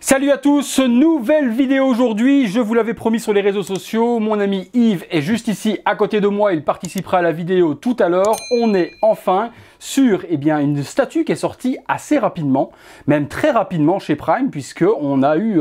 Salut à tous, nouvelle vidéo aujourd'hui, je vous l'avais promis sur les réseaux sociaux, mon ami Yves est juste ici à côté de moi, il participera à la vidéo tout à l'heure. On est enfin sur une statue qui est sortie assez rapidement, même très rapidement chez Prime, puisque on a eu,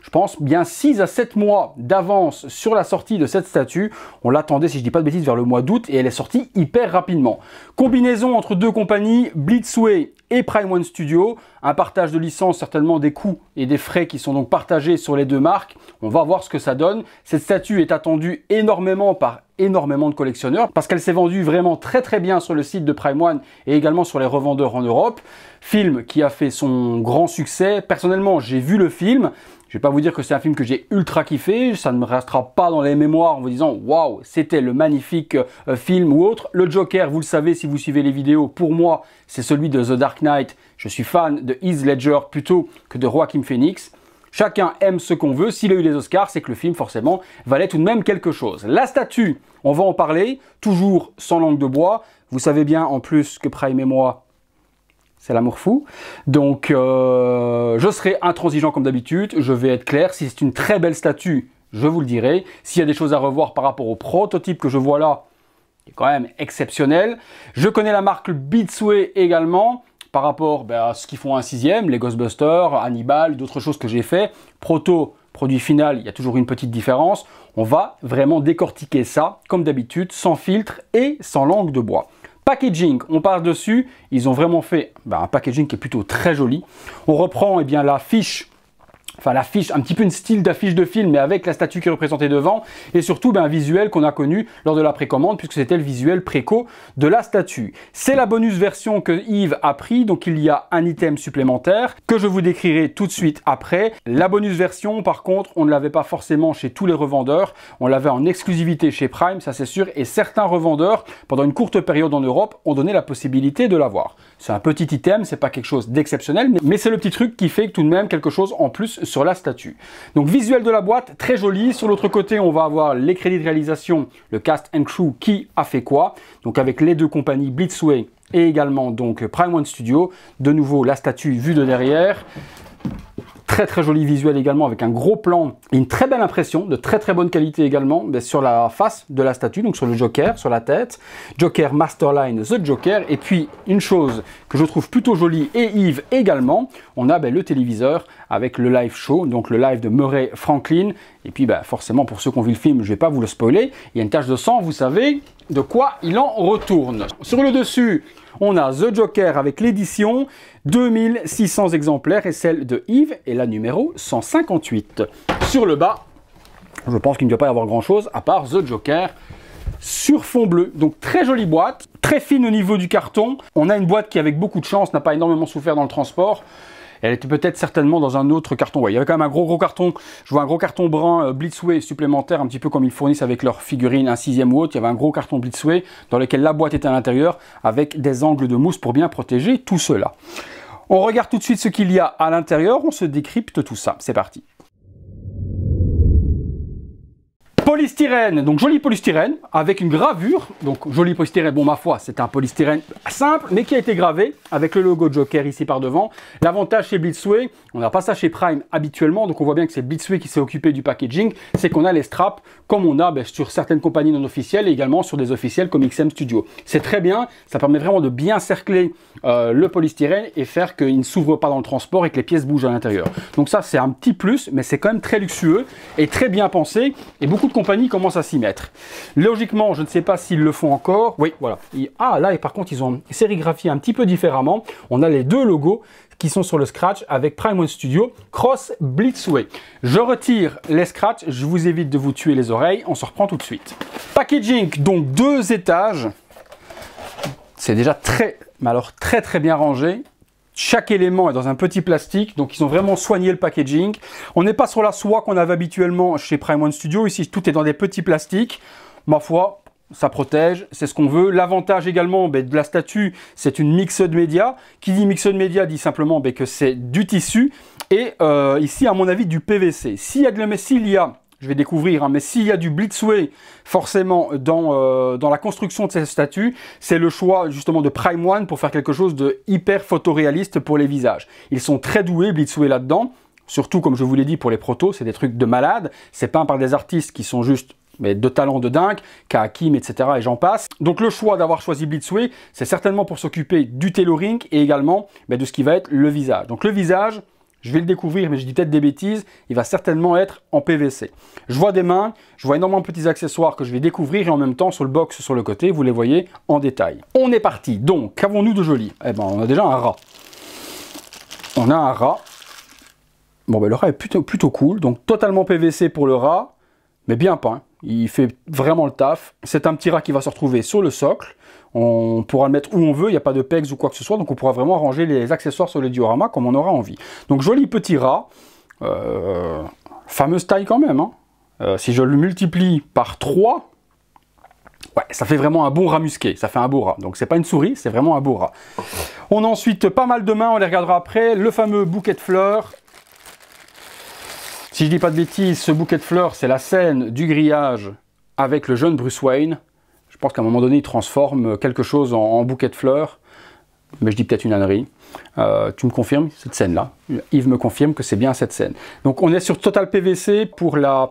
je pense, bien 6 à 7 mois d'avance sur la sortie de cette statue. On l'attendait, si je dis pas de bêtises, vers le mois d'août et elle est sortie hyper rapidement. Combinaison entre deux compagnies, Blitzway et Prime One Studio, un partage de licence, certainement des coûts et des frais qui sont donc partagés sur les deux marques. On va voir ce que ça donne. Cette statue est attendue énormément par énormément de collectionneurs parce qu'elle s'est vendue vraiment très bien sur le site de Prime One et également sur les revendeurs en Europe. Film qui a fait son grand succès. Personnellement, j'ai vu le film. Je ne vais pas vous dire que c'est un film que j'ai ultra kiffé, ça ne me restera pas dans les mémoires en vous disant waouh, c'était le magnifique film ou autre. Le Joker, vous le savez si vous suivez les vidéos, pour moi, c'est celui de The Dark Knight. Je suis fan de Heath Ledger plutôt que de Joaquin Phoenix. Chacun aime ce qu'on veut. S'il a eu les Oscars, c'est que le film, forcément, valait tout de même quelque chose. La statue, on va en parler, toujours sans langue de bois. Vous savez bien en plus que Prime et moi, c'est l'amour fou. Donc, je serai intransigeant comme d'habitude. Je vais être clair. Si c'est une très belle statue, je vous le dirai. S'il y a des choses à revoir par rapport au prototype que je vois là, qui est quand même exceptionnel. Je connais la marque Blitzway également, par rapport à ce qu'ils font un 6e, les Ghostbusters, Hannibal, d'autres choses que j'ai fait. Proto, produit final, il y a toujours une petite différence. On va vraiment décortiquer ça, comme d'habitude, sans filtre et sans langue de bois. Packaging, on part dessus, ils ont vraiment fait un packaging qui est plutôt très joli. On reprend la fiche, un petit peu une style d'affiche de film, mais avec la statue qui est représentée devant, et surtout un visuel qu'on a connu lors de la précommande, puisque c'était le visuel préco de la statue. C'est la bonus version que Yves a pris, donc il y a un item supplémentaire, que je vous décrirai tout de suite après. La bonus version, par contre, on ne l'avait pas forcément chez tous les revendeurs, on l'avait en exclusivité chez Prime, ça c'est sûr, et certains revendeurs, pendant une courte période en Europe, ont donné la possibilité de l'avoir. C'est un petit item, c'est pas quelque chose d'exceptionnel, mais c'est le petit truc qui fait tout de même quelque chose en plus sur la statue. Donc visuel de la boîte, très joli. Sur l'autre côté, on va avoir les crédits de réalisation, le cast and crew qui a fait quoi. Donc avec les deux compagnies Blitzway et également donc Prime One Studio. De nouveau la statue vue de derrière. Très joli visuel également avec un gros plan et une très belle impression, de très bonne qualité également sur la face de la statue, donc sur le Joker, sur la tête. Joker Masterline The Joker. Et puis une chose que je trouve plutôt jolie et Yves également, on a le téléviseur avec le live show, donc le live de Murray Franklin. Et puis forcément pour ceux qui ont vu le film, je ne vais pas vous le spoiler, il y a une tache de sang, vous savez de quoi il en retourne. Sur le dessus, on a The Joker avec l'édition, 2600 exemplaires et celle de Yves est la numéro 158. Sur le bas, je pense qu'il ne doit pas y avoir grand chose à part The Joker sur fond bleu. Donc très jolie boîte, très fine au niveau du carton. On a une boîte qui avec beaucoup de chance n'a pas énormément souffert dans le transport. Elle était peut-être certainement dans un autre carton. Ouais, il y avait quand même un gros carton. Je vois un gros carton brun Blitzway supplémentaire, un petit peu comme ils fournissent avec leurs figurines, un 6e ou autre. Il y avait un gros carton Blitzway dans lequel la boîte était à l'intérieur avec des angles de mousse pour bien protéger tout cela. On regarde tout de suite ce qu'il y a à l'intérieur. On se décrypte tout ça. C'est parti. Polystyrène, donc joli polystyrène avec une gravure, donc joli polystyrène, bon ma foi c'est un polystyrène simple mais qui a été gravé avec le logo Joker ici par devant. L'avantage chez Blitzway, on n'a pas ça chez Prime habituellement, donc on voit bien que c'est Blitzway qui s'est occupé du packaging, c'est qu'on a les straps comme on a sur certaines compagnies non officielles et également sur des officiels comme XM Studio. C'est très bien, ça permet vraiment de bien cercler le polystyrène et faire qu'il ne s'ouvre pas dans le transport et que les pièces bougent à l'intérieur. Donc ça c'est un petit plus, mais c'est quand même très luxueux et très bien pensé et beaucoup de compagnies commencent à s'y mettre. Logiquement, je ne sais pas s'ils le font encore. Oui, voilà. Là, et par contre, ils ont sérigraphié un petit peu différemment. On a les deux logos qui sont sur le scratch avec Prime One Studio Cross Blitzway. Je retire les scratchs, je vous évite de vous tuer les oreilles. On se reprend tout de suite. Packaging, donc 2 étages. C'est déjà très bien rangé. Chaque élément est dans un petit plastique, donc ils ont vraiment soigné le packaging. On n'est pas sur la soie qu'on avait habituellement chez Prime One Studio. Ici, tout est dans des petits plastiques. Ma foi, ça protège, c'est ce qu'on veut. L'avantage également de la statue, c'est une mixed media. Qui dit mixed media dit simplement que c'est du tissu. Et ici, à mon avis, du PVC. S'il y a je vais découvrir, mais s'il y a du Blitzway forcément dans la construction de ces statues, c'est le choix justement de Prime One pour faire quelque chose de hyper photoréaliste pour les visages. Ils sont très doués Blitzway là-dedans. Surtout, comme je vous l'ai dit, pour les protos, c'est des trucs de malade. C'est peint par des artistes qui sont juste de talent de dingue, Kahakim, etc. et j'en passe. Donc le choix d'avoir choisi Blitzway, c'est certainement pour s'occuper du tailoring et également de ce qui va être le visage. Donc le visage, je vais le découvrir, mais je dis peut-être des bêtises, il va certainement être en PVC. Je vois des mains, je vois énormément de petits accessoires que je vais découvrir et en même temps sur le box sur le côté, vous les voyez en détail. On est parti. Donc, qu'avons-nous de joli? Eh ben, on a déjà un rat. On a un rat. Bon, ben, le rat est plutôt cool. Donc, totalement PVC pour le rat, mais bien peint. Il fait vraiment le taf. C'est un petit rat qui va se retrouver sur le socle. On pourra le mettre où on veut, il n'y a pas de pegs ou quoi que ce soit, donc on pourra vraiment ranger les accessoires sur le diorama comme on aura envie. Donc joli petit rat, fameuse taille quand même. Hein. Si je le multiplie par 3, ouais, ça fait vraiment un bon rat musqué, ça fait un beau rat. Donc c'est pas une souris, c'est vraiment un beau rat. On a ensuite pas mal de mains, on les regardera après. Le fameux bouquet de fleurs. Si je dis pas de bêtises, ce bouquet de fleurs, c'est la scène du grillage avec le jeune Bruce Wayne. Je pense qu'à un moment donné, il transforme quelque chose en bouquet de fleurs. Mais je dis peut-être une ânerie. Tu me confirmes cette scène-là? Yves me confirme que c'est bien cette scène. Donc on est sur Total PVC pour la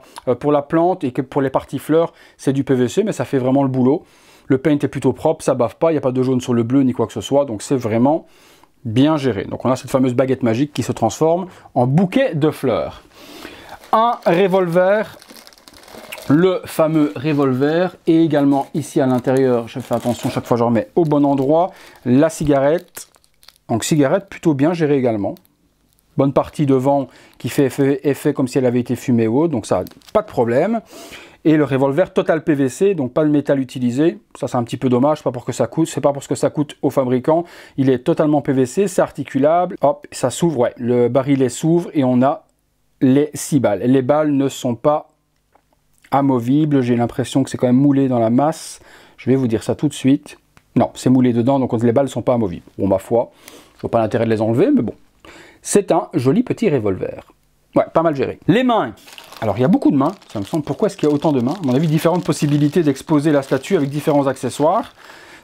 plante et que pour les parties fleurs, c'est du PVC, mais ça fait vraiment le boulot. Le paint est plutôt propre, ça bave pas, il n'y a pas de jaune sur le bleu ni quoi que ce soit. Donc c'est vraiment bien géré. Donc on a cette fameuse baguette magique qui se transforme en bouquet de fleurs. Un revolver, le fameux revolver, et également ici à l'intérieur, je fais attention chaque fois je remets au bon endroit, la cigarette. Donc cigarette plutôt bien gérée également. Bonne partie devant qui fait effet comme si elle avait été fumée ou autre, donc ça, pas de problème. Et le revolver total PVC, donc pas de métal utilisé. Ça c'est un petit peu dommage, pas pour que ça coûte, c'est pas parce que ça coûte au fabricant. Il est totalement PVC, c'est articulable. Hop, ça s'ouvre, ouais, le barillet s'ouvre et on a les 6 balles. Les balles ne sont pas amovibles, j'ai l'impression que c'est quand même moulé dans la masse. Je vais vous dire ça tout de suite. Non, c'est moulé dedans, donc les balles ne sont pas amovibles. Bon, ma foi, je vois pas l'intérêt de les enlever, mais bon. C'est un joli petit revolver. Ouais, pas mal géré. Les mains. Alors, il y a beaucoup de mains, ça me semble. Pourquoi est-ce qu'il y a autant de mains? À mon avis, différentes possibilités d'exposer la statue avec différents accessoires.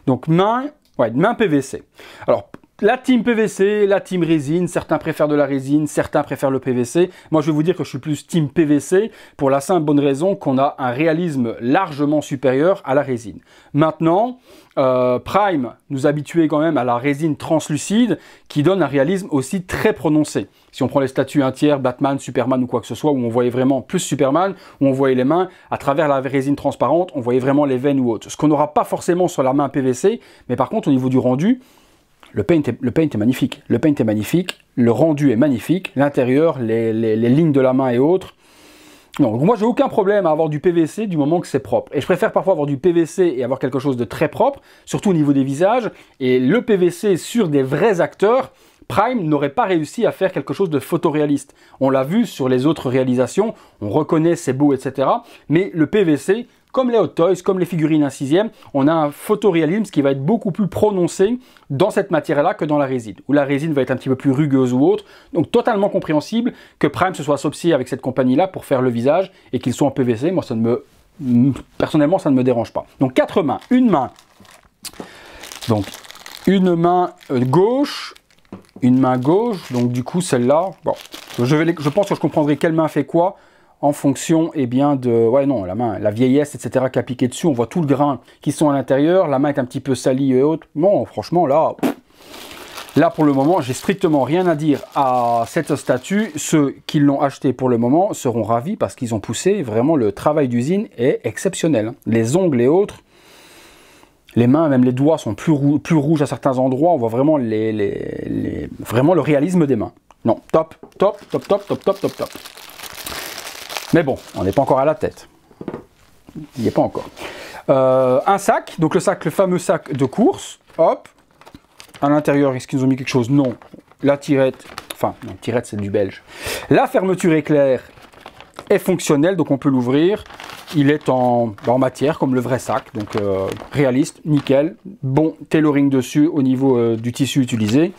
Donc, mains, ouais, mains PVC. Alors, la team PVC, la team résine, certains préfèrent de la résine, certains préfèrent le PVC. Moi, je vais vous dire que je suis plus team PVC pour la simple bonne raison qu'on a un réalisme largement supérieur à la résine. Maintenant, Prime nous habituait quand même à la résine translucide qui donne un réalisme aussi très prononcé. Si on prend les statues 1/3, Batman, Superman ou quoi que ce soit, où on voyait vraiment plus Superman, où on voyait les mains, à travers la résine transparente, on voyait vraiment les veines ou autre. Ce qu'on n'aura pas forcément sur la main PVC, mais par contre au niveau du rendu, le paint est magnifique. Le paint est magnifique, le rendu est magnifique, l'intérieur, les lignes de la main et autres. Donc moi j'ai aucun problème à avoir du PVC du moment que c'est propre. Et je préfère parfois avoir du PVC et avoir quelque chose de très propre, surtout au niveau des visages. Et le PVC sur des vrais acteurs, Prime n'aurait pas réussi à faire quelque chose de photoréaliste. On l'a vu sur les autres réalisations, on reconnaît c'est beau, etc. Mais le PVC, comme les Hot Toys, comme les figurines 1/6, on a un photoréalisme qui va être beaucoup plus prononcé dans cette matière-là que dans la résine, où la résine va être un petit peu plus rugueuse ou autre. Donc totalement compréhensible que Prime se soit associé avec cette compagnie-là pour faire le visage et qu'ils soient en PVC. Moi, personnellement, ça ne me dérange pas. Donc 4 mains, une main. Donc une main gauche, une main gauche. Donc du coup celle-là, bon, je pense que je comprendrai quelle main fait quoi en fonction de, ouais non, la main, la vieillesse, etc. qui a piqué dessus, on voit tout le grain qui sont à l'intérieur, la main est un petit peu salie et autres. Bon, franchement, là pour le moment, j'ai strictement rien à dire à cette statue. Ceux qui l'ont acheté pour le moment seront ravis parce qu'ils ont poussé, vraiment le travail d'usine est exceptionnel. Les ongles et autres, les mains, même les doigts sont plus rouges à certains endroits, on voit vraiment, vraiment le réalisme des mains. Non, top, top, top, top, top, top, top, top. Mais bon, on n'est pas encore à la tête. Il n'y est pas encore. Un sac, donc le fameux sac de course. Hop. À l'intérieur, est-ce qu'ils nous ont mis quelque chose? Non. La tirette, enfin, non, tirette c'est du belge. La fermeture éclair est fonctionnelle, donc on peut l'ouvrir. Il est en matière, comme le vrai sac, donc réaliste, nickel. Bon tailoring dessus au niveau du tissu utilisé.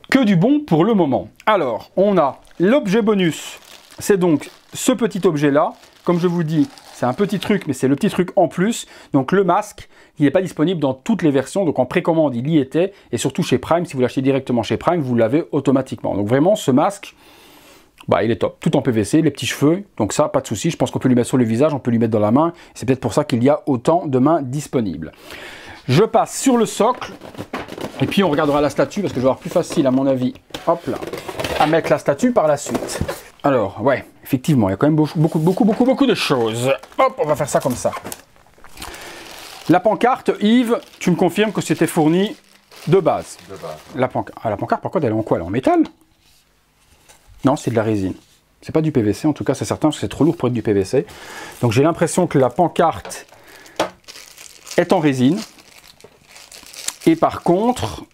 Que du bon pour le moment. Alors, on a l'objet bonus. C'est donc ce petit objet-là. Comme je vous dis, c'est un petit truc, mais c'est le petit truc en plus. Donc le masque, il n'est pas disponible dans toutes les versions. Donc en précommande, il y était. Et surtout chez Prime, si vous l'achetez directement chez Prime, vous l'avez automatiquement. Donc vraiment, ce masque, bah, il est top. Tout en PVC, les petits cheveux, donc ça, pas de souci. Je pense qu'on peut lui mettre sur le visage, on peut lui mettre dans la main. C'est peut-être pour ça qu'il y a autant de mains disponibles. Je passe sur le socle, et puis on regardera la statue, parce que je vais avoir plus facile, à mon avis, hop là, à mettre la statue par la suite. Alors, ouais, effectivement, il y a quand même beaucoup de choses. Hop, on va faire ça comme ça. La pancarte, Yves, tu me confirmes que c'était fourni de base. De base. La pancarte, par contre, elle est en quoi? Elle est en métal? Non, c'est de la résine. C'est pas du PVC, en tout cas, c'est certain, parce que c'est trop lourd pour être du PVC. Donc j'ai l'impression que la pancarte est en résine. Et par contre,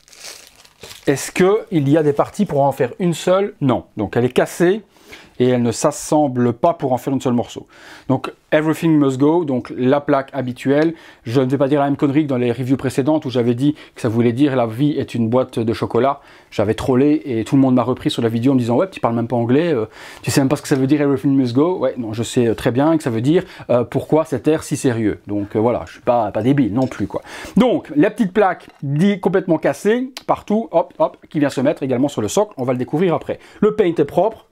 est-ce qu'il y a des parties pour en faire une seule? Non. Donc elle est cassée. Et elle ne s'assemble pas pour en faire un seul morceau. Donc, everything must go, donc la plaque habituelle. Je ne vais pas dire la même connerie que dans les reviews précédentes où j'avais dit que ça voulait dire la vie est une boîte de chocolat. J'avais trollé et tout le monde m'a repris sur la vidéo en me disant ouais, tu parles même pas anglais, tu sais même pas ce que ça veut dire everything must go. Ouais, non, je sais très bien que ça veut dire pourquoi cet air si sérieux. Donc voilà, je suis pas débile non plus quoi. Donc, la petite plaque dit complètement cassée partout, hop, hop, qui vient se mettre également sur le socle. On va le découvrir après. Le paint est propre.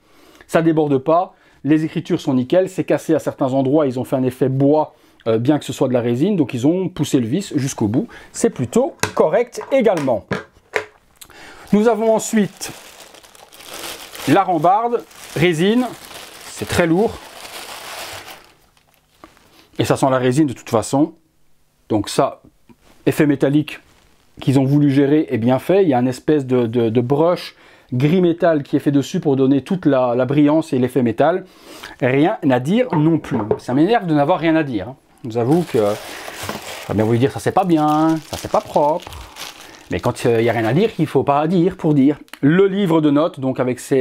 Ça déborde pas, les écritures sont nickel, c'est cassé à certains endroits, ils ont fait un effet bois, bien que ce soit de la résine, donc ils ont poussé le vis jusqu'au bout. C'est plutôt correct également. Nous avons ensuite la rambarde, résine, c'est très lourd. Et ça sent la résine de toute façon. Donc ça, effet métallique qu'ils ont voulu gérer est bien fait. Il y a une espèce de brush gris métal qui est fait dessus pour donner toute la brillance et l'effet métal. Rien à dire non plus. Ça m'énerve de n'avoir rien à dire. Je vous avoue que je vais bien vous dire ça c'est pas bien, ça c'est pas propre. Mais quand il n'y a rien à dire, il ne faut pas dire pour dire. Le livre de notes, donc avec ses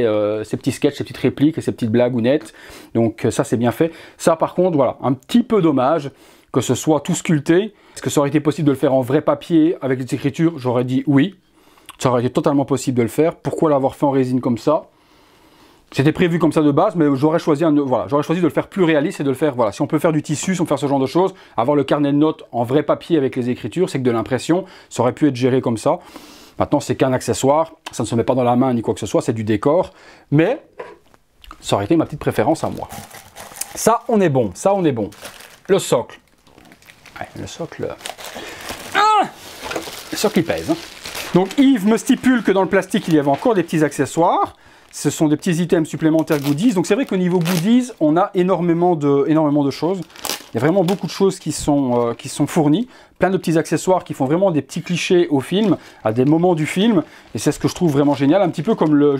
petits sketchs, ses petites répliques et ses petites blagounettes. Donc ça c'est bien fait. Ça par contre, voilà, un petit peu dommage que ce soit tout sculpté. Est-ce que ça aurait été possible de le faire en vrai papier avec des écritures? J'aurais dit oui. Ça aurait été totalement possible de le faire. Pourquoi l'avoir fait en résine comme ça? C'était prévu comme ça de base, mais j'aurais choisi, j'aurais choisi de le faire plus réaliste et de le faire, voilà, si on peut faire du tissu, si on peut faire ce genre de choses, avoir le carnet de notes en vrai papier avec les écritures, c'est que de l'impression, ça aurait pu être géré comme ça. Maintenant, c'est qu'un accessoire, ça ne se met pas dans la main ni quoi que ce soit, c'est du décor, mais ça aurait été ma petite préférence à moi. Ça, on est bon, ça, on est bon. Le socle. Ouais, le socle... Ah, le socle, il pèse, hein. Donc Yves me stipule que dans le plastique, il y avait encore des petits accessoires. Ce sont des petits items supplémentaires goodies. Donc c'est vrai qu'au niveau goodies, on a énormément de choses. Il y a vraiment beaucoup de choses qui sont fournies. Plein de petits accessoires qui font vraiment des petits clichés au film, à des moments du film. Et c'est ce que je trouve vraiment génial. Un petit peu comme le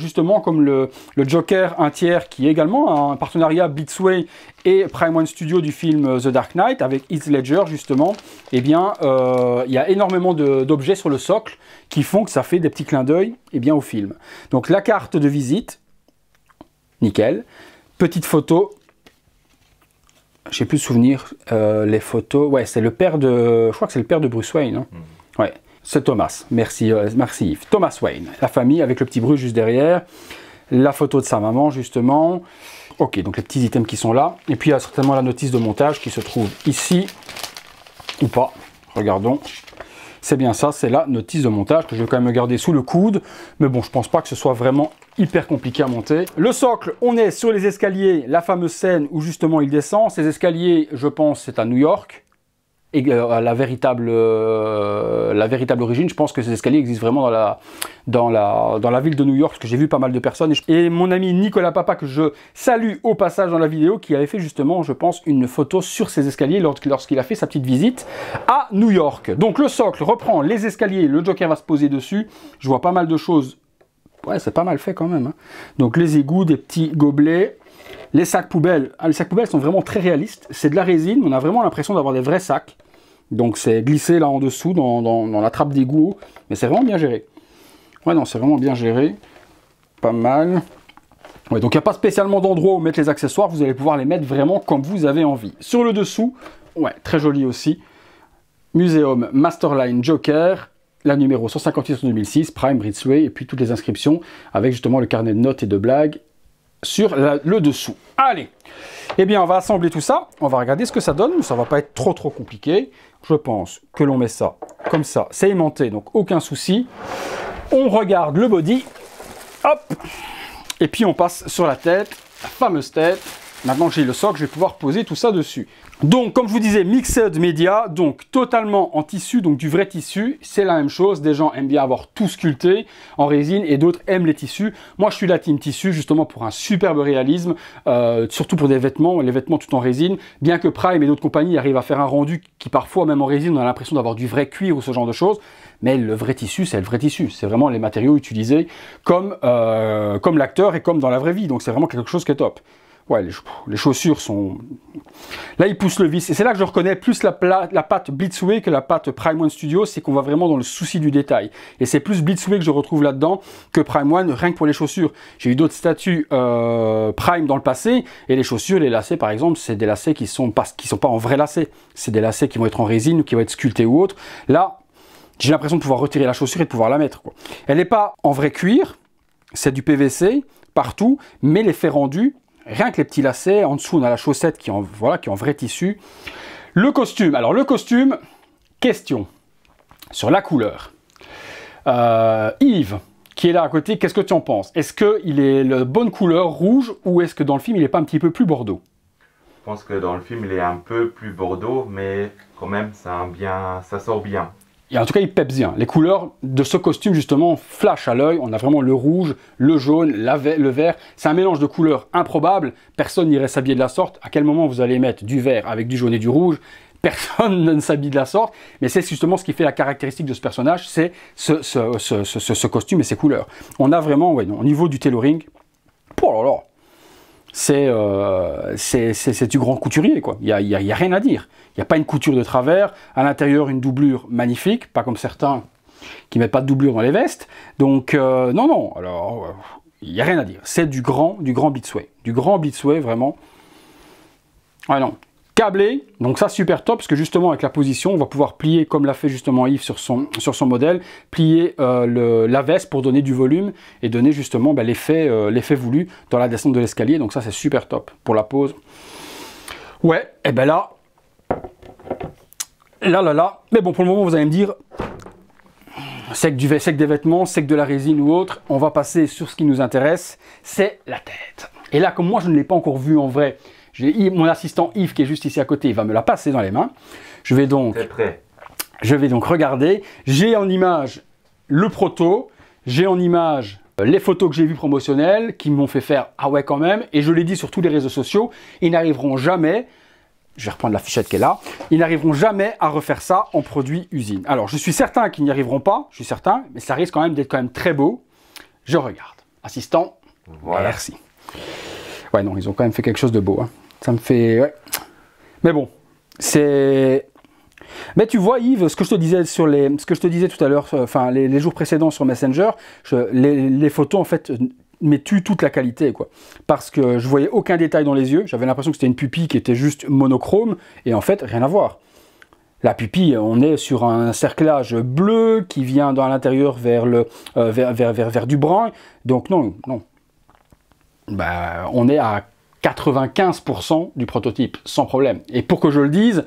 Joker 1/3 qui est également un partenariat Beatsway et Prime One Studio du film The Dark Knight avec Heath Ledger justement. Eh bien, il y a énormément d'objets sur le socle qui font que ça fait des petits clins d'œil au film. Donc la carte de visite, nickel. Petite photo. J'ai plus de souvenirs, les photos. Ouais, c'est le père de. Je crois que c'est le père de Bruce Wayne. Hein. Ouais, c'est Thomas. Merci, merci Yves. Thomas Wayne. La famille avec le petit Bruce juste derrière. La photo de sa maman, justement. Ok, donc les petits items qui sont là. Et puis il y a certainement la notice de montage qui se trouve ici. Ou pas. Regardons. C'est bien ça, c'est la notice de montage que je vais quand même garder sous le coude. Mais bon, je pense pas que ce soit vraiment hyper compliqué à monter. Le socle, on est sur les escaliers, la fameuse scène où justement il descend. Ces escaliers, je pense, c'est à New York. Et la véritable origine, je pense que ces escaliers existent vraiment dans la ville de New York, parce que j'ai vu pas mal de personnes. Et mon ami Nicolas Papa, que je salue au passage dans la vidéo, qui avait fait justement, je pense, une photo sur ces escaliers lorsqu'il a fait sa petite visite à New York. Donc le socle reprend les escaliers, le Joker va se poser dessus. Je vois pas mal de choses. Ouais, c'est pas mal fait quand même. Hein. Donc les égouts, des petits gobelets. Les sacs poubelles, les sacs poubelles sont vraiment très réalistes. C'est de la résine, on a vraiment l'impression d'avoir des vrais sacs. Donc c'est glissé là en dessous dans la trappe d'égout, mais c'est vraiment bien géré. Ouais, non, c'est vraiment bien géré. Pas mal. Ouais, donc il n'y a pas spécialement d'endroit où mettre les accessoires, vous allez pouvoir les mettre vraiment comme vous avez envie. Sur le dessous, ouais, très joli aussi. Muséum Masterline Joker, la numéro 158 sur 2006, Prime Beatsway, et puis toutes les inscriptions avec justement le carnet de notes et de blagues sur le dessous. Allez, eh bien on va assembler tout ça, on va regarder ce que ça donne, ça va pas être trop compliqué. Je pense que l'on met ça comme ça, c'est aimanté, donc aucun souci. On regarde le body, hop, Et puis on passe sur la tête, la fameuse tête. Maintenant que j'ai le socle, je vais pouvoir poser tout ça dessus. Donc, comme je vous disais, Mixed Media, donc totalement en tissu, donc du vrai tissu. C'est la même chose. Des gens aiment bien avoir tout sculpté en résine et d'autres aiment les tissus. Moi, je suis la team tissu justement pour un superbe réalisme, surtout pour des vêtements, les vêtements tout en résine. Bien que Prime et d'autres compagnies arrivent à faire un rendu qui parfois, même en résine, on a l'impression d'avoir du vrai cuir ou ce genre de choses. Mais le vrai tissu, c'est le vrai tissu. C'est vraiment les matériaux utilisés comme l'acteur et comme dans la vraie vie. Donc, c'est vraiment quelque chose qui est top. Ouais, les chaussures sont... Là, il pousse le vis. Et c'est là que je reconnais plus la patte Blitzway que la patte Prime One Studio. C'est qu'on va vraiment dans le souci du détail. Et c'est plus Blitzway que je retrouve là-dedans que Prime One, rien que pour les chaussures. J'ai eu d'autres statuts Prime dans le passé. Et les chaussures, les lacets, par exemple, c'est des lacets qui sont pas en vrai lacets. C'est des lacets qui vont être en résine ou qui vont être sculptés ou autre. Là, j'ai l'impression de pouvoir retirer la chaussure et de pouvoir la mettre, quoi. Elle n'est pas en vrai cuir. C'est du PVC partout. Mais l'effet rendu... Rien que les petits lacets, en dessous on a la chaussette qui est en vrai tissu. Le costume, alors le costume, question sur la couleur. Yves, qui est là à côté, qu'est-ce que tu en penses? Est-ce qu'il est la bonne couleur rouge ou est-ce que dans le film il n'est pas un petit peu plus bordeaux? Je pense que dans le film il est un peu plus bordeaux, mais quand même ça sort bien. Et en tout cas, il peps bien. Les couleurs de ce costume, justement, flashent à l'œil. On a vraiment le rouge, le jaune, le vert. C'est un mélange de couleurs improbable. Personne n'irait s'habiller de la sorte. À quel moment vous allez mettre du vert avec du jaune et du rouge? Personne ne s'habille de la sorte. Mais c'est justement ce qui fait la caractéristique de ce personnage, c'est ce costume et ses couleurs. On a vraiment, ouais, au niveau du tailoring, oh là là, c'est du grand couturier, quoi. Il y a rien à dire. Il n'y a pas une couture de travers. À l'intérieur, une doublure magnifique, pas comme certains qui mettent pas de doublure dans les vestes. Donc, non. Alors, il n'y a rien à dire. C'est du grand Blitzway. Du grand Blitzway, vraiment. Ah non. Câblé, donc ça super top, parce que justement avec la position, on va pouvoir plier, comme l'a fait justement Yves sur son modèle, plier la veste pour donner du volume et donner justement l'effet voulu dans la descente de l'escalier. Donc ça c'est super top pour la pose. Ouais, et ben là, mais bon pour le moment vous allez me dire, c'est que des vêtements, c'est que de la résine ou autre. On va passer sur ce qui nous intéresse, c'est la tête. Et là comme moi je ne l'ai pas encore vu en vrai, j'ai mon assistant Yves qui est juste ici à côté, il va me la passer dans les mains. Je vais donc regarder. J'ai en image le proto, j'ai en image les photos que j'ai vues promotionnelles qui m'ont fait faire ah ouais quand même. Et je l'ai dit sur tous les réseaux sociaux, ils n'arriveront jamais, je vais reprendre la fichette qui est là, ils n'arriveront jamais à refaire ça en produit usine. Alors je suis certain qu'ils n'y arriveront pas, je suis certain, mais ça risque quand même d'être quand même très beau. Je regarde. Assistant, voilà. Merci. Ouais non, ils ont quand même fait quelque chose de beau. Hein. Ça me fait... Ouais. Mais bon, c'est... Mais tu vois Yves, ce que je te disais tout à l'heure, enfin les jours précédents sur Messenger, les photos en fait tuent toute la qualité quoi. Parce que je voyais aucun détail dans les yeux, j'avais l'impression que c'était une pupille qui était juste monochrome, et en fait rien à voir. La pupille, on est sur un cerclage bleu qui vient dans l'intérieur vers du brun, donc non. Bah, on est à 95% du prototype, sans problème. Et pour que je le dise,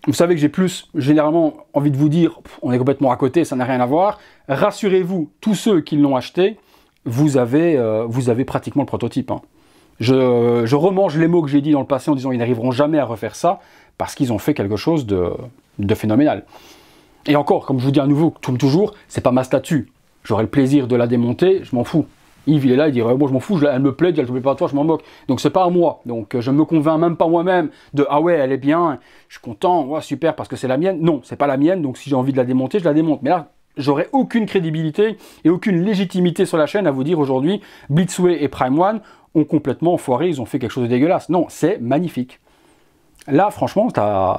vous savez que j'ai plus généralement envie de vous dire, on est complètement à côté, ça n'a rien à voir. Rassurez-vous, tous ceux qui l'ont acheté, vous avez pratiquement le prototype. Hein. Je remange les mots que j'ai dit dans le passé en disant qu'ils n'arriveront jamais à refaire ça, parce qu'ils ont fait quelque chose de phénoménal. Et encore, comme je vous dis à nouveau, comme toujours, c'est pas ma statue. J'aurai le plaisir de la démonter, je m'en fous. Yves il est là, il dit bon je m'en fous, elle me plaît, elle te plaît pas à toi, je m'en moque. Donc c'est pas à moi. Donc je me convainc même pas moi-même de ah ouais elle est bien, je suis content, ouais, super parce que c'est la mienne. Non, c'est pas la mienne, donc si j'ai envie de la démonter, je la démonte. Mais là, j'aurais aucune crédibilité et aucune légitimité sur la chaîne à vous dire aujourd'hui Blitzway et Prime One ont complètement foiré, ils ont fait quelque chose de dégueulasse. Non, c'est magnifique. Là, franchement,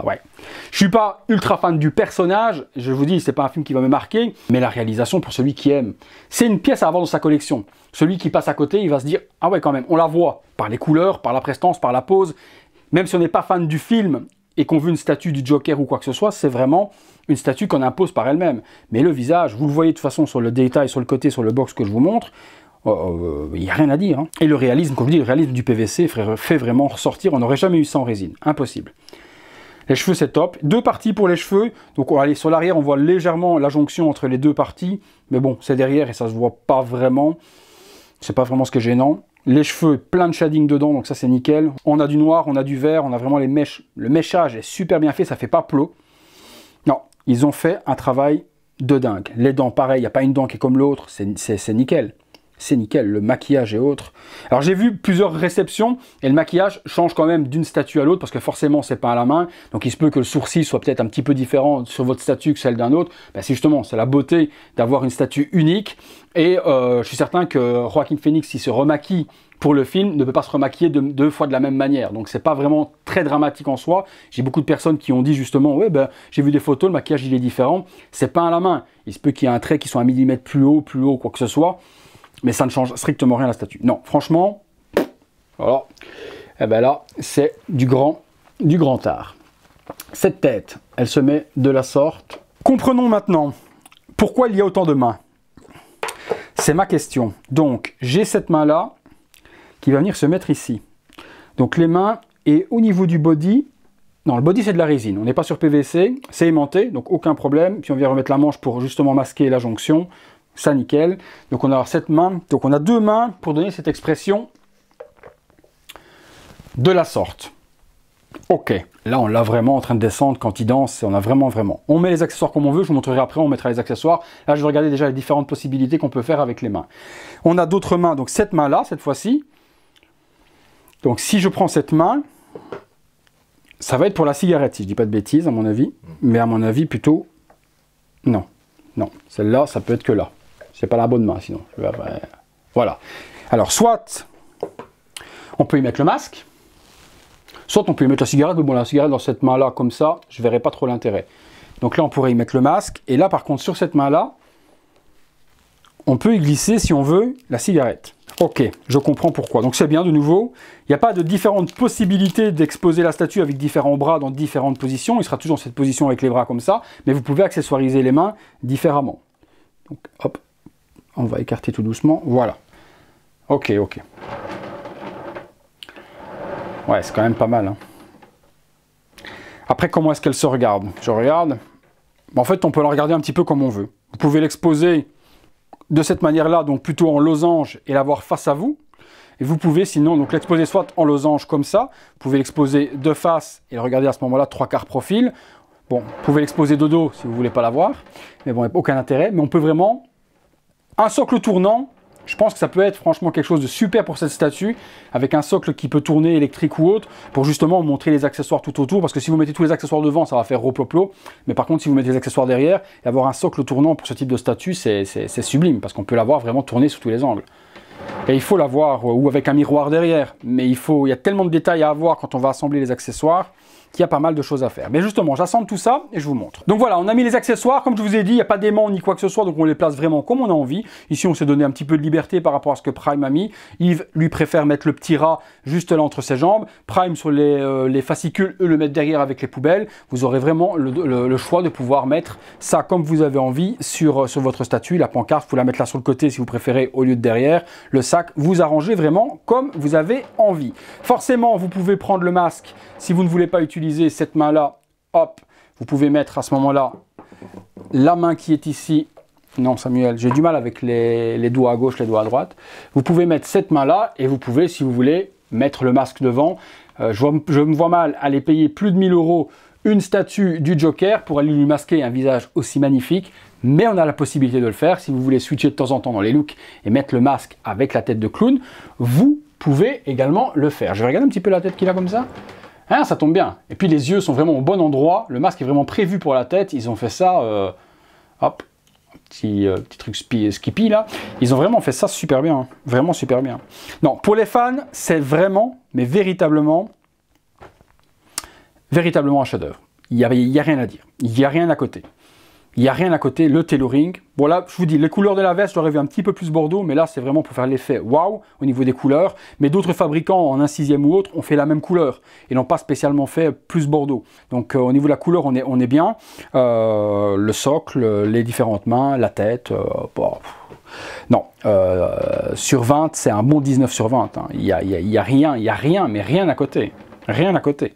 ouais. Je suis pas ultra fan du personnage, je vous dis, c'est pas un film qui va me marquer, mais la réalisation pour celui qui aime, c'est une pièce à avoir dans sa collection. Celui qui passe à côté, il va se dire, ah ouais, quand même, on la voit par les couleurs, par la prestance, par la pose. Même si on n'est pas fan du film et qu'on veut une statue du Joker ou quoi que ce soit, c'est vraiment une statue qu'on impose par elle-même. Mais le visage, vous le voyez de toute façon sur le détail, sur le côté, sur le box que je vous montre, il n'y a rien à dire. Hein. Et le réalisme, comme je dis, le réalisme du PVC fait vraiment ressortir. On n'aurait jamais eu ça en résine. Impossible. Les cheveux, c'est top. 2 parties pour les cheveux. Donc, on va aller sur l'arrière, on voit légèrement la jonction entre les 2 parties. Mais bon, c'est derrière et ça se voit pas vraiment. c'est pas vraiment ce qui est gênant. Les cheveux, plein de shading dedans, donc ça c'est nickel. On a du noir, on a du vert, on a vraiment les mèches. Le méchage est super bien fait, ça fait pas plot. Non, ils ont fait un travail de dingue. Les dents, pareil, il n'y a pas une dent qui est comme l'autre, c'est nickel. C'est nickel, le maquillage et autres. Alors j'ai vu plusieurs réceptions et le maquillage change quand même d'une statue à l'autre parce que forcément c'est pas à la main. Donc il se peut que le sourcil soit peut-être un petit peu différent sur votre statue que celle d'un autre. Ben, c'est justement, c'est la beauté d'avoir une statue unique. Et je suis certain que Joaquin Phoenix, s'il se remaquille pour le film, ne peut pas se remaquiller deux fois de la même manière. Donc c'est pas vraiment très dramatique en soi. J'ai beaucoup de personnes qui ont dit justement, ouais ben j'ai vu des photos, le maquillage il est différent. C'est pas à la main. Il se peut qu'il y ait un trait qui soit 1 millimètre plus haut, quoi que ce soit. Mais ça ne change strictement rien à la statue. Non, franchement, voilà. Et ben là, c'est du grand art. Cette tête, elle se met de la sorte. Comprenons maintenant pourquoi il y a autant de mains. C'est ma question. Donc, j'ai cette main-là qui va venir se mettre ici. Donc, les mains, et au niveau du body, non, le body, c'est de la résine. On n'est pas sur PVC, c'est aimanté, donc aucun problème. Puis, on vient remettre la manche pour justement masquer la jonction. Ça, nickel. Donc, on a cette main. Donc, on a deux mains pour donner cette expression de la sorte. Ok. Là, on l'a vraiment en train de descendre quand il danse. On a vraiment. On met les accessoires comme on veut. Je vous montrerai après. On mettra les accessoires. Là, je vais regarder déjà les différentes possibilités qu'on peut faire avec les mains. On a d'autres mains. Donc, cette main-là, cette fois-ci. Donc, si je prends cette main, ça va être pour la cigarette, si je dis pas de bêtises, à mon avis. Mais à mon avis, plutôt, non. Non. Celle-là, ça peut être que là. C'est pas la bonne main sinon. Voilà. Alors, soit on peut y mettre le masque, soit on peut y mettre la cigarette, mais bon, la cigarette dans cette main-là, comme ça, je verrai pas trop l'intérêt. Donc là, on pourrait y mettre le masque, et là, par contre, sur cette main-là, on peut y glisser, si on veut, la cigarette. Ok, je comprends pourquoi. Donc c'est bien, de nouveau, il n'y a pas de différentes possibilités d'exposer la statue avec différents bras dans différentes positions. Il sera toujours dans cette position avec les bras comme ça, mais vous pouvez accessoiriser les mains différemment. Donc, hop. On va écarter tout doucement, voilà. Ok. Ouais, c'est quand même pas mal. Hein. Après, comment est-ce qu'elle se regarde? Je regarde. En fait, on peut la regarder un petit peu comme on veut. Vous pouvez l'exposer de cette manière-là, donc plutôt en losange, et l'avoir face à vous. Et vous pouvez sinon donc l'exposer soit en losange comme ça, vous pouvez l'exposer de face et le regarder à ce moment-là 3/4 profil. Bon, vous pouvez l'exposer de dos si vous ne voulez pas l'avoir, mais bon, il n'y a aucun intérêt. Mais on peut vraiment... Un socle tournant, je pense que ça peut être franchement quelque chose de super pour cette statue, avec un socle qui peut tourner électrique ou autre, pour justement montrer les accessoires tout autour, parce que si vous mettez tous les accessoires devant, ça va faire roploplo, mais par contre si vous mettez les accessoires derrière, et avoir un socle tournant pour ce type de statue, c'est sublime, parce qu'on peut l'avoir vraiment tourné sous tous les angles. Et il faut l'avoir, ou avec un miroir derrière, mais il y a tellement de détails à avoir quand on va assembler les accessoires, qu'il y a pas mal de choses à faire. Mais justement, j'assemble tout ça et je vous montre. Donc voilà, on a mis les accessoires. Comme je vous ai dit, il n'y a pas d'aimant ni quoi que ce soit, donc on les place vraiment comme on a envie. Ici, on s'est donné un petit peu de liberté par rapport à ce que Prime a mis. Yves, lui, préfère mettre le petit rat juste là entre ses jambes. Prime, sur les fascicules, eux, le mettre derrière avec les poubelles. Vous aurez vraiment le choix de pouvoir mettre ça comme vous avez envie sur votre statue. La pancarte, vous pouvez la mettre là sur le côté si vous préférez au lieu de derrière. Le sac, vous arrangez vraiment comme vous avez envie. Forcément, vous pouvez prendre le masque si vous ne voulez pas utiliser cette main-là, hop, vous pouvez mettre à ce moment-là la main qui est ici. Non, Samuel, j'ai du mal avec les doigts à gauche, les doigts à droite. Vous pouvez mettre cette main-là et vous pouvez, si vous voulez, mettre le masque devant. Je me vois mal aller payer plus de 1000 € une statue du Joker pour aller lui masquer un visage aussi magnifique. Mais on a la possibilité de le faire. Si vous voulez switcher de temps en temps dans les looks et mettre le masque avec la tête de clown, vous pouvez également le faire. Je vais regarder un petit peu la tête qu'il a comme ça. Hein, ça tombe bien. Et puis les yeux sont vraiment au bon endroit. Le masque est vraiment prévu pour la tête. Ils ont fait ça, hop, petit truc skippy là. Ils ont vraiment fait ça super bien. Hein. Vraiment super bien. Non, pour les fans, c'est vraiment, mais véritablement un chef-d'œuvre. Il n'y a rien à dire. Il n'y a rien à côté. Il n'y a rien à côté, le tailoring. Bon là, je vous dis, les couleurs de la veste, j'aurais vu un petit peu plus bordeaux, mais là, c'est vraiment pour faire l'effet waouh au niveau des couleurs. Mais d'autres fabricants, en 1/6 ou autre, ont fait la même couleur et n'ont pas spécialement fait plus bordeaux. Donc au niveau de la couleur, on est bien. Le socle, les différentes mains, la tête, bon, non. Sur 20, c'est un bon 19 sur 20. Hein. Il y a rien, mais rien à côté. Rien à côté.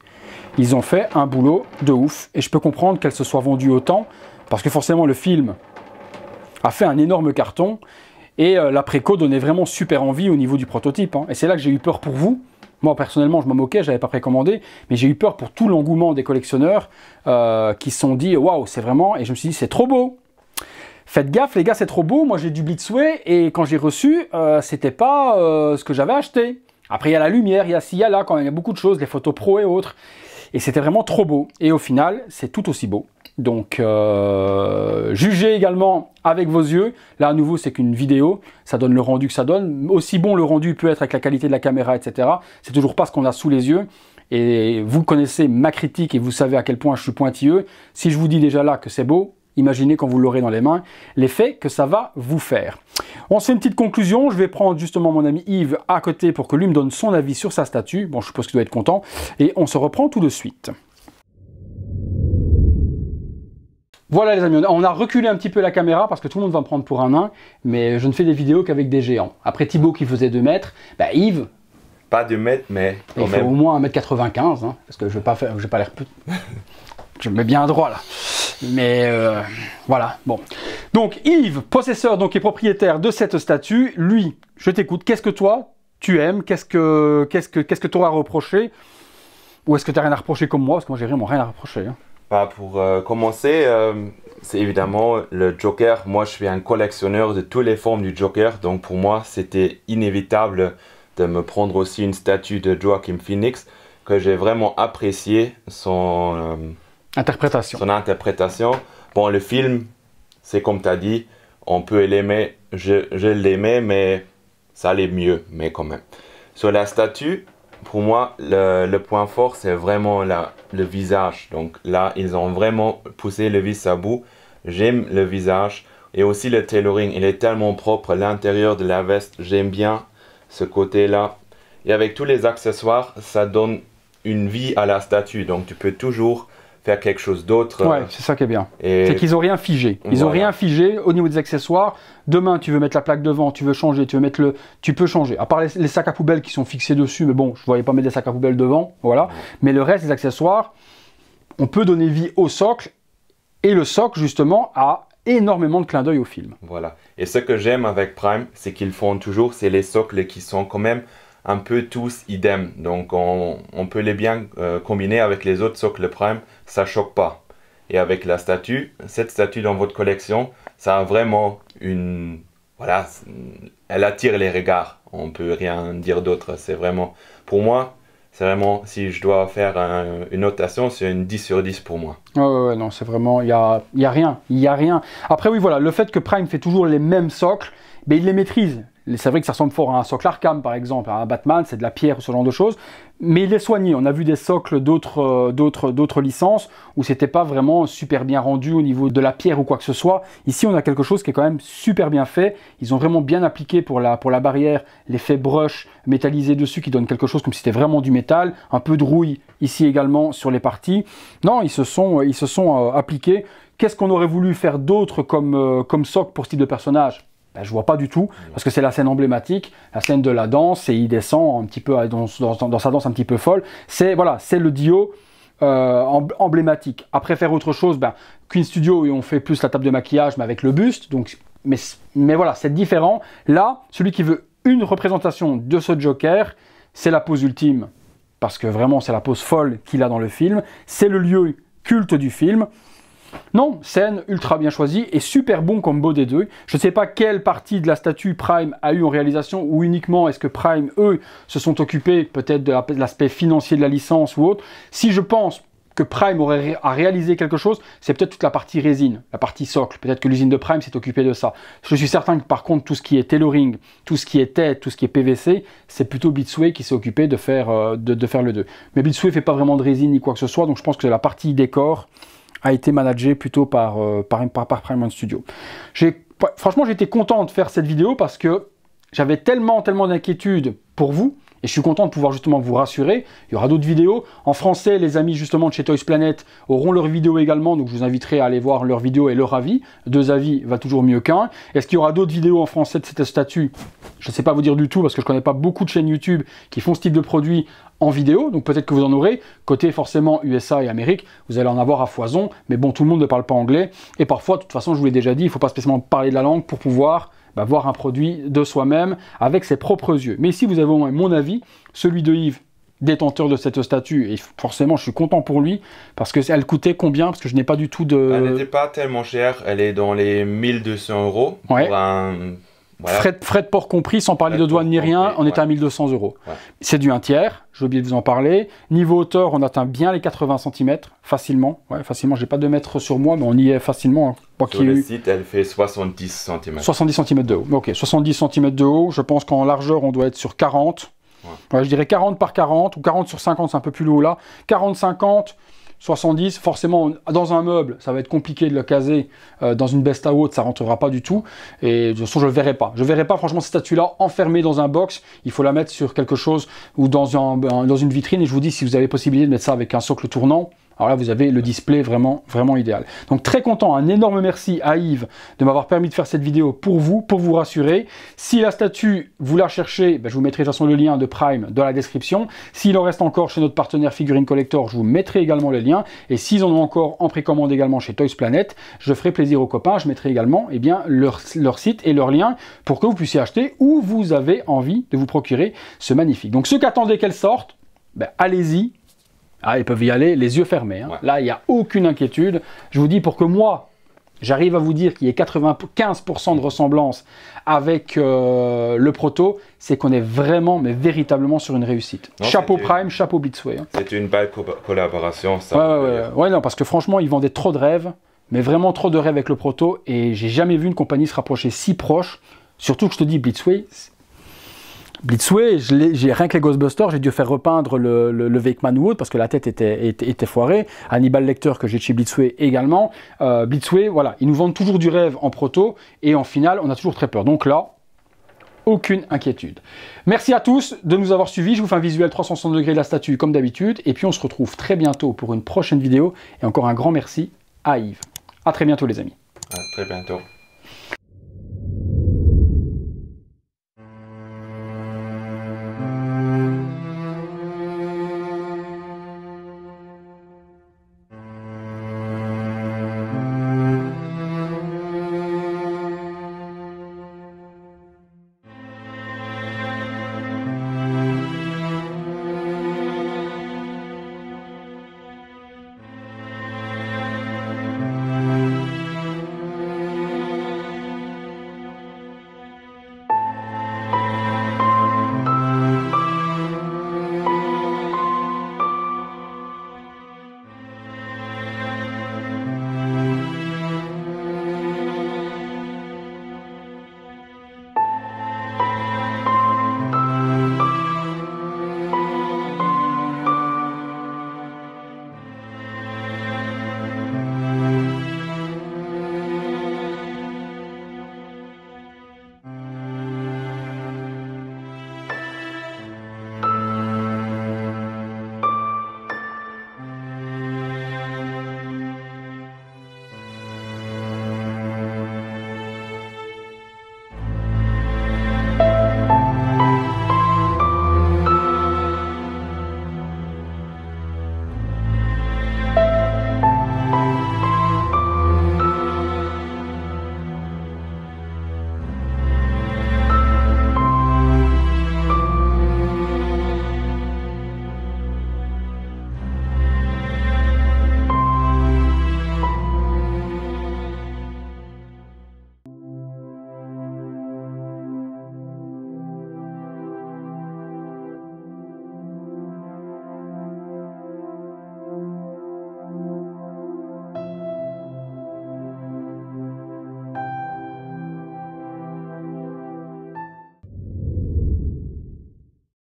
Ils ont fait un boulot de ouf et je peux comprendre qu'elle se soit vendue autant. Parce que forcément, le film a fait un énorme carton Et la préco donnait vraiment super envie au niveau du prototype, hein. Et c'est là que j'ai eu peur pour vous. Moi, personnellement, je m'en moquais, je n'avais pas précommandé, mais j'ai eu peur pour tout l'engouement des collectionneurs qui se sont dit « Waouh, c'est vraiment… » Et je me suis dit « C'est trop beau !» Faites gaffe, les gars, c'est trop beau. Moi, j'ai du Blitzway et quand j'ai reçu, c'était pas ce que j'avais acheté. Après, il y a la lumière, il y a ci, il y a là, quand même, il y a beaucoup de choses, les photos pro et autres. Et c'était vraiment trop beau. Et au final, c'est tout aussi beau. Donc, jugez également avec vos yeux. Là, à nouveau, c'est qu'une vidéo. Ça donne le rendu que ça donne. Aussi bon le rendu peut être avec la qualité de la caméra, etc. C'est toujours pas ce qu'on a sous les yeux. Et vous connaissez ma critique et vous savez à quel point je suis pointilleux. Si je vous dis déjà là que c'est beau, imaginez quand vous l'aurez dans les mains, l'effet que ça va vous faire. On se fait une petite conclusion. Je vais prendre justement mon ami Yves à côté pour que lui me donne son avis sur sa statue. Bon, je suppose qu'il doit être content. Et on se reprend tout de suite. Voilà les amis, on a reculé un petit peu la caméra parce que tout le monde va me prendre pour un nain, mais je ne fais des vidéos qu'avec des géants. Après Thibaut qui faisait 2 mètres, bah Yves... Pas 2 mètres, mais quand il même. fait au moins 1m95, hein, parce que je vais pas l'air petit. Je me mets bien droit là. Mais voilà, bon. Donc Yves, possesseur donc et propriétaire de cette statue, lui, je t'écoute, qu'est-ce que toi, tu aimes, qu'est-ce que tu auras à reprocher? Ou est-ce que tu n'as rien à reprocher comme moi? Parce que moi j'ai vraiment rien à reprocher. Hein. Bah, pour commencer, c'est évidemment le Joker. Moi, je suis un collectionneur de toutes les formes du Joker. Donc pour moi, c'était inévitable de me prendre aussi une statue de Joaquin Phoenix, que j'ai vraiment apprécié son interprétation. Bon, le film, c'est comme tu as dit, on peut l'aimer, je l'aimais, mais ça allait mieux, mais quand même. Sur la statue, pour moi, le point fort, c'est vraiment le visage. Donc là, ils ont vraiment poussé le vis à bout. J'aime le visage. Et aussi le tailoring, il est tellement propre. L'intérieur de la veste, j'aime bien ce côté-là. Et avec tous les accessoires, ça donne une vie à la statue. Donc tu peux toujours faire quelque chose d'autre. Ouais, c'est ça qui est bien. C'est qu'ils n'ont rien figé. Ils n'ont rien figé au niveau des accessoires. Demain, tu veux mettre la plaque devant, tu veux changer, tu peux changer. À part les sacs à poubelle qui sont fixés dessus, mais bon, je ne voyais pas mettre des sacs à poubelle devant, voilà. Mais le reste des accessoires, on peut donner vie au socle. Et le socle, justement, a énormément de clins d'œil au film. Voilà. Et ce que j'aime avec Prime, c'est qu'ils font toujours, c'est les socles qui sont quand même un peu tous idem. Donc on peut les bien combiner avec les autres socles Prime, ça choque pas. Et avec la statue, cette statue dans votre collection, ça a vraiment une... Voilà, elle attire les regards. On peut rien dire d'autre. C'est vraiment... Pour moi, c'est vraiment... Si je dois faire une notation, c'est une 10 sur 10 pour moi. Ouais, non, c'est vraiment... Il y a rien. Après, oui, voilà, le fait que Prime fait toujours les mêmes socles, mais il les maîtrise. C'est vrai que ça ressemble fort à un socle Arkham, par exemple, à un Batman, c'est de la pierre ou ce genre de choses. Mais il est soigné. On a vu des socles d'autres licences où c'était pas vraiment super bien rendu au niveau de la pierre ou quoi que ce soit. Ici, on a quelque chose qui est quand même super bien fait. Ils ont vraiment bien appliqué pour la barrière l'effet brush métallisé dessus qui donne quelque chose comme si c'était vraiment du métal. Un peu de rouille ici également sur les parties. Non, ils se sont appliqués. Qu'est-ce qu'on aurait voulu faire d'autre comme socle pour ce type de personnage? Ben, je vois pas du tout, parce que c'est la scène emblématique, la scène de la danse, et il descend un petit peu dans sa danse un petit peu folle. C'est voilà, c'est le Dio emblématique. Après faire autre chose, ben, Queen Studio, on fait plus la table de maquillage, mais avec le buste. Donc, mais voilà, c'est différent. Là, celui qui veut une représentation de ce Joker, c'est la pose ultime, parce que vraiment, c'est la pose folle qu'il a dans le film. C'est le lieu culte du film. Non, scène ultra bien choisie et super bon combo des deux. Je ne sais pas quelle partie de la statue Prime a eu en réalisation ou uniquement est-ce que Prime, eux, se sont occupés peut-être de l'aspect financier de la licence ou autre. Si je pense que Prime aurait à réaliser quelque chose, c'est peut-être toute la partie résine, la partie socle. Peut-être que l'usine de Prime s'est occupée de ça. Je suis certain que par contre, tout ce qui est tailoring, tout ce qui est tête, tout ce qui est PVC, c'est plutôt Blitzway qui s'est occupé de faire le 2. Mais Blitzway ne fait pas vraiment de résine ni quoi que ce soit, donc je pense que la partie décor a été managé plutôt par Prime Studio. Franchement, j'étais content de faire cette vidéo parce que j'avais tellement d'inquiétudes pour vous, et je suis content de pouvoir justement vous rassurer. Il y aura d'autres vidéos. En français, les amis justement de chez Toys Planet auront leurs vidéos également, donc je vous inviterai à aller voir leurs vidéos et leur avis. 2 avis va toujours mieux qu'un. Est-ce qu'il y aura d'autres vidéos en français de cette statue? Je ne sais pas vous dire du tout parce que je ne connais pas beaucoup de chaînes YouTube qui font ce type de produit en vidéo, donc peut-être que vous en aurez. Côté forcément USA et Amérique, vous allez en avoir à foison, mais bon, tout le monde ne parle pas anglais. Et parfois, de toute façon, je vous l'ai déjà dit, il ne faut pas spécialement parler de la langue pour pouvoir voir un produit de soi-même avec ses propres yeux. Mais ici, vous avez au moins mon avis, celui de Yves, détenteur de cette statue, et forcément je suis content pour lui, parce qu'elle coûtait combien? Parce que je n'ai pas du tout de... Elle n'était pas tellement chère, elle est dans les 1200 € pour un... Voilà. Frais de port compris, sans parler de douane ni rien, on était à 1200 €. Ouais. C'est du 1 tiers, j'ai oublié de vous en parler. Niveau hauteur, on atteint bien les 80 cm, facilement. Ouais, facilement, j'ai pas 2 mètres sur moi, mais on y est facilement. Sur le site, elle fait 70 cm. 70 cm de haut, ok, 70 cm de haut, je pense qu'en largeur, on doit être sur 40. Ouais, je dirais 40 par 40, ou 40 sur 50, c'est un peu plus haut là. 40, 50... 70, forcément, dans un meuble, ça va être compliqué de le caser. Dans une Besta haute, ça rentrera pas du tout. Et de toute façon, je ne le verrai pas. Je ne verrai pas, franchement, cette statue-là enfermée dans un box. Il faut la mettre sur quelque chose ou dans une vitrine. Et je vous dis, si vous avez possibilité de mettre ça avec un socle tournant, alors là, vous avez le display vraiment, vraiment idéal. Donc, très content. Un énorme merci à Yves de m'avoir permis de faire cette vidéo pour vous rassurer. Si la statue, vous la cherchez, je vous mettrai de toute façon le lien de Prime dans la description. S'il en reste encore chez notre partenaire Figurine Collector, je vous mettrai également le lien. Et s'ils en ont encore en précommande également chez Toys Planet, je ferai plaisir aux copains. Je mettrai également leur site et leur lien pour que vous puissiez acheter ou vous avez envie de vous procurer ce magnifique. Donc, ceux qui attendaient qu'elle sorte, allez-y. Ah, ils peuvent y aller les yeux fermés. Hein. Ouais. Là, il n'y a aucune inquiétude. Je vous dis, pour que moi, j'arrive à vous dire qu'il y ait 95% de ressemblance avec le proto, c'est qu'on est vraiment, mais véritablement sur une réussite. Non, chapeau Prime, chapeau Blitzway. Hein. C'est une belle collaboration, ça. Ouais, non, parce que franchement, ils vendaient trop de rêves, mais vraiment trop de rêves avec le proto, et j'ai jamais vu une compagnie se rapprocher si proche. Surtout que je te dis, Blitzway, j'ai rien que les Ghostbusters, j'ai dû faire repeindre le Wakeman Wood parce que la tête était foirée. Hannibal Lecter que j'ai de chez Blitzway également. Blitzway, voilà, ils nous vendent toujours du rêve en proto et en finale, on a toujours très peur. Donc là, aucune inquiétude. Merci à tous de nous avoir suivis. Je vous fais un visuel 360 degrés de la statue comme d'habitude. Et puis on se retrouve très bientôt pour une prochaine vidéo. Et encore un grand merci à Yves. À très bientôt les amis. À très bientôt.